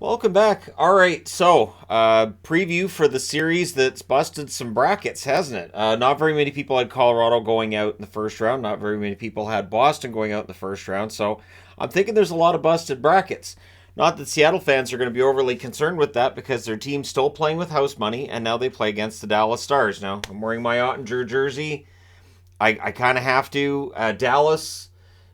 Welcome back. All right, so preview for the series that's busted some brackets, hasn't it? Not very many people had Colorado going out in the first round. Not very many people had Boston going out in the first round. So I'm thinking there's a lot of busted brackets. Not that Seattle fans are going to be overly concerned with that because their team's still playing with house money, and now they play against the Dallas Stars. Now I'm wearing my Ottinger jersey. I kind of have to.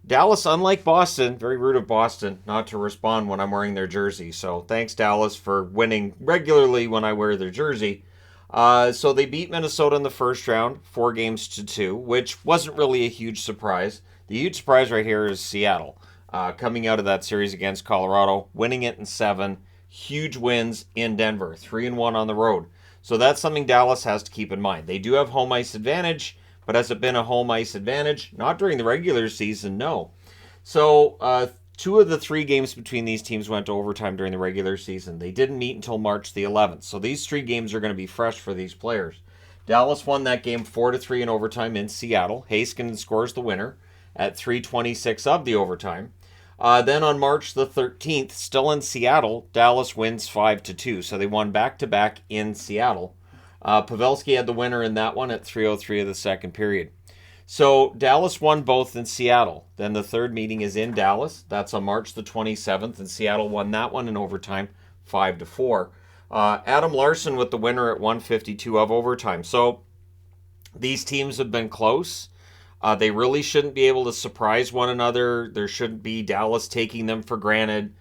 Dallas, unlike Boston, very rude of Boston not to respond when I'm wearing their jersey. So thanks, Dallas, for winning regularly when I wear their jersey. So they beat Minnesota in the first round, 4 games to 2, which wasn't really a huge surprise. The huge surprise right here is Seattle coming out of that series against Colorado, winning it in 7. Huge wins in Denver, 3-1 on the road. So that's something Dallas has to keep in mind. They do have home ice advantage, but has it been a home ice advantage? Not during the regular season, no. So, 2 of the 3 games between these teams went to overtime during the regular season. They didn't meet until March the 11th. So these 3 games are going to be fresh for these players. Dallas won that game 4-3 in overtime in Seattle. Heiskanen scores the winner at 3:26 of the overtime. Then on March the 13th, still in Seattle, Dallas wins 5-2. So they won back to back in Seattle. Pavelski had the winner in that one at 3:03 of the second period. So Dallas won both in Seattle. Then the third meeting is in Dallas. That's on March the 27th, and Seattle won that one in overtime, 5-4. Adam Larson with the winner at 1:52 of overtime. So these teams have been close. They really shouldn't be able to surprise one another. There shouldn't be Dallas taking them for granted.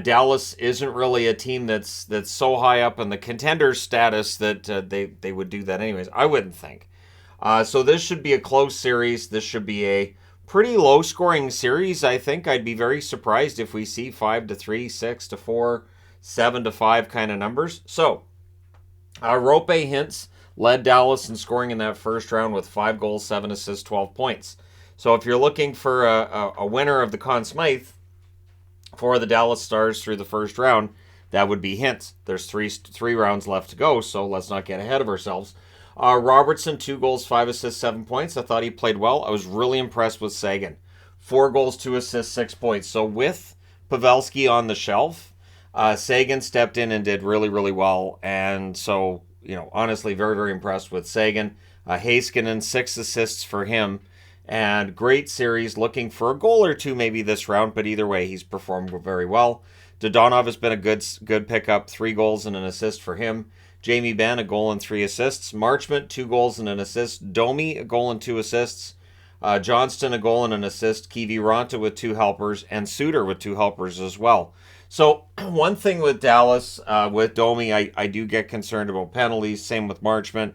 Dallas isn't really a team that's so high up in the contender status that they would do that anyways. I wouldn't think. So this should be a close series. This should be a pretty low scoring series. I think I'd be very surprised if we see 5-3, 6-4, 7-5 kind of numbers. So Rope Hintz led Dallas in scoring in that first round with 5 goals, 7 assists, 12 points. So if you're looking for a winner of the Conn Smythe for the Dallas Stars through the first round, that would be Hintz. There's three rounds left to go, so let's not get ahead of ourselves. Robertson, 2 goals, 5 assists, 7 points. I thought he played well. I was really impressed with Sagan. 4 goals, 2 assists, 6 points. So with Pavelski on the shelf, Sagan stepped in and did really, really well. And so, honestly, very, very impressed with Sagan. Heiskanen, 6 assists for him. And great series, looking for a goal or two maybe this round, but either way, he's performed very well. Dodonov has been a good pickup, 3 goals and an assist for him. Jamie Benn, a goal and 3 assists. Marchment, 2 goals and an assist. Domi, a goal and 2 assists. Johnston, a goal and an assist. Kiviranta with 2 helpers. And Suter with 2 helpers as well. So one thing with Dallas, with Domi, I do get concerned about penalties. Same with Marchment.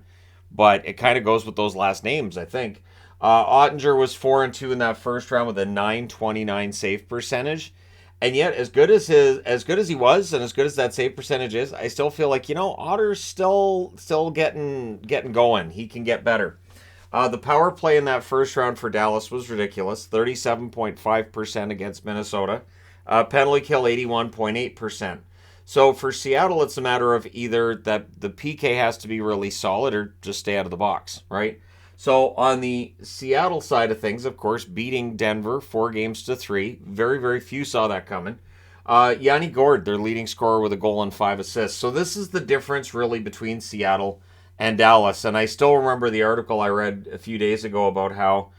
But it kind of goes with those last names, I think. Ottinger was 4-2 in that first round with a 929 save percentage. And yet, as good as he was, and as good as that save percentage is, I still feel like Otter's still getting going. He can get better. The power play in that first round for Dallas was ridiculous, 37.5% against Minnesota. Penalty kill 81.8%. So for Seattle, it's a matter of either that the PK has to be really solid or just stay out of the box, right? So on the Seattle side of things, of course, beating Denver 4 games to 3. Very, very few saw that coming. Yanni Gourde, their leading scorer with a goal and 5 assists. So this is the difference really between Seattle and Dallas. And I still remember the article I read a few days ago about how,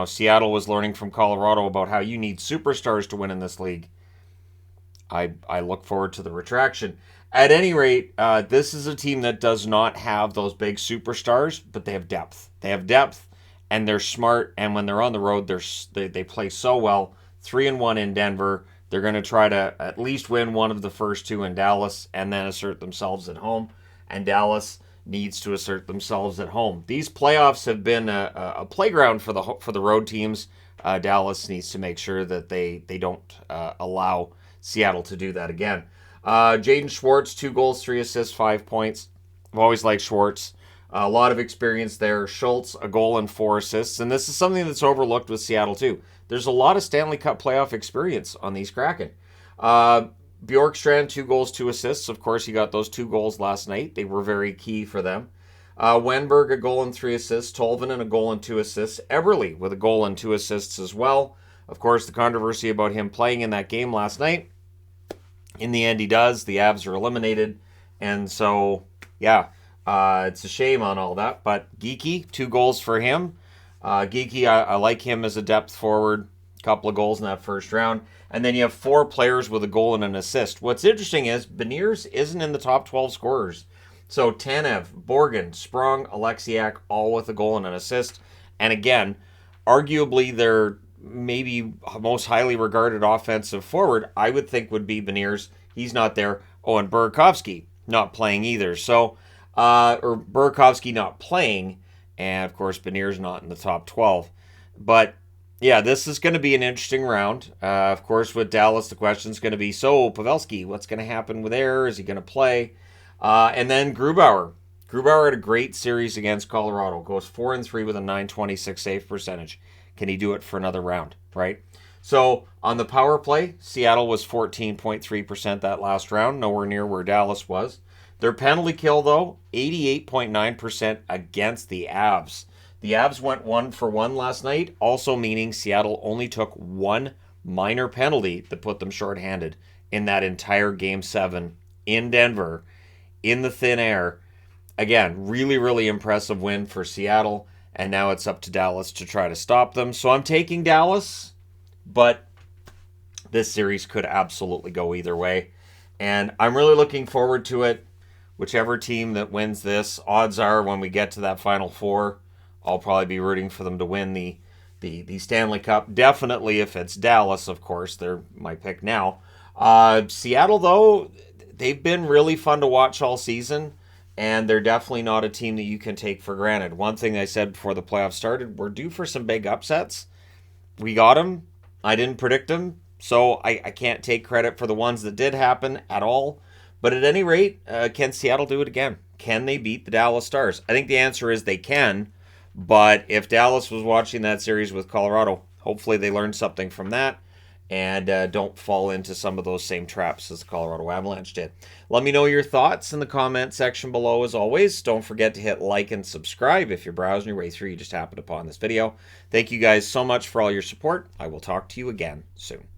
Seattle was learning from Colorado about how you need superstars to win in this league. I look forward to the retraction. At any rate, this is a team that does not have those big superstars, but they have depth. They have depth, and they're smart. And when they're on the road, they play so well. 3-1 in Denver. They're going to try to at least win one of the first 2 in Dallas, and then assert themselves at home. And Dallas needs to assert themselves at home. These playoffs have been a playground for the road teams. Dallas needs to make sure that they don't allow Seattle to do that again. Jaden Schwartz, 2 goals, 3 assists, 5 points. I've always liked Schwartz. A lot of experience there. Schultz, a goal and 4 assists. And this is something that's overlooked with Seattle, too. There's a lot of Stanley Cup playoff experience on these Kraken. Bjorkstrand, 2 goals, 2 assists. Of course, he got those 2 goals last night. They were very key for them. Wenberg, a goal and 3 assists. Tolvanen, a goal and 2 assists. Eberle with a goal and 2 assists as well. Of course, the controversy about him playing in that game last night. In the end, he does. The Avs are eliminated. And so, yeah, it's a shame on all that. But Geekie, 2 goals for him. Geekie, I like him as a depth forward. Couple of goals in that first round. And then you have 4 players with a goal and an assist. What's interesting is Beniers isn't in the top 12 scorers. So Tanev, Borgen, Sprong, Alexiak, all with a goal and an assist. And again, arguably their maybe most highly regarded offensive forward, I would think would be Beniers. He's not there. Oh, and Burakovsky not playing either. So, or Burakovsky not playing. And of course, Beniers not in the top 12. But yeah, this is going to be an interesting round. Of course, with Dallas, the question is going to be, so Pavelski, what's going to happen with there? Is he going to play? And then Grubauer. Grubauer had a great series against Colorado. Goes 4-3 with a .926 save percentage. Can he do it for another round, right? So on the power play, Seattle was 14.3% that last round, nowhere near where Dallas was. Their penalty kill, though, 88.9% against the Avs. The Avs went 1 for 1 last night, also meaning Seattle only took 1 minor penalty that put them shorthanded in that entire Game 7 in Denver, in the thin air. Again, really, really impressive win for Seattle, and now it's up to Dallas to try to stop them. So I'm taking Dallas, but this series could absolutely go either way. And I'm really looking forward to it. Whichever team that wins this, odds are when we get to that Final Four, I'll probably be rooting for them to win the Stanley Cup. Definitely if it's Dallas, of course. They're my pick now. Seattle, though, they've been really fun to watch all season, and they're definitely not a team that you can take for granted. One thing I said before the playoffs started, we're due for some big upsets. We got them. I didn't predict them, so I can't take credit for the ones that did happen at all. But at any rate, can Seattle do it again? Can they beat the Dallas Stars? I think the answer is they can. But if Dallas was watching that series with Colorado, hopefully they learned something from that and don't fall into some of those same traps as the Colorado Avalanche did. Let me know your thoughts in the comment section below as always. Don't forget to hit like and subscribe if you're browsing your way through. You just happened upon this video. Thank you guys so much for all your support. I will talk to you again soon.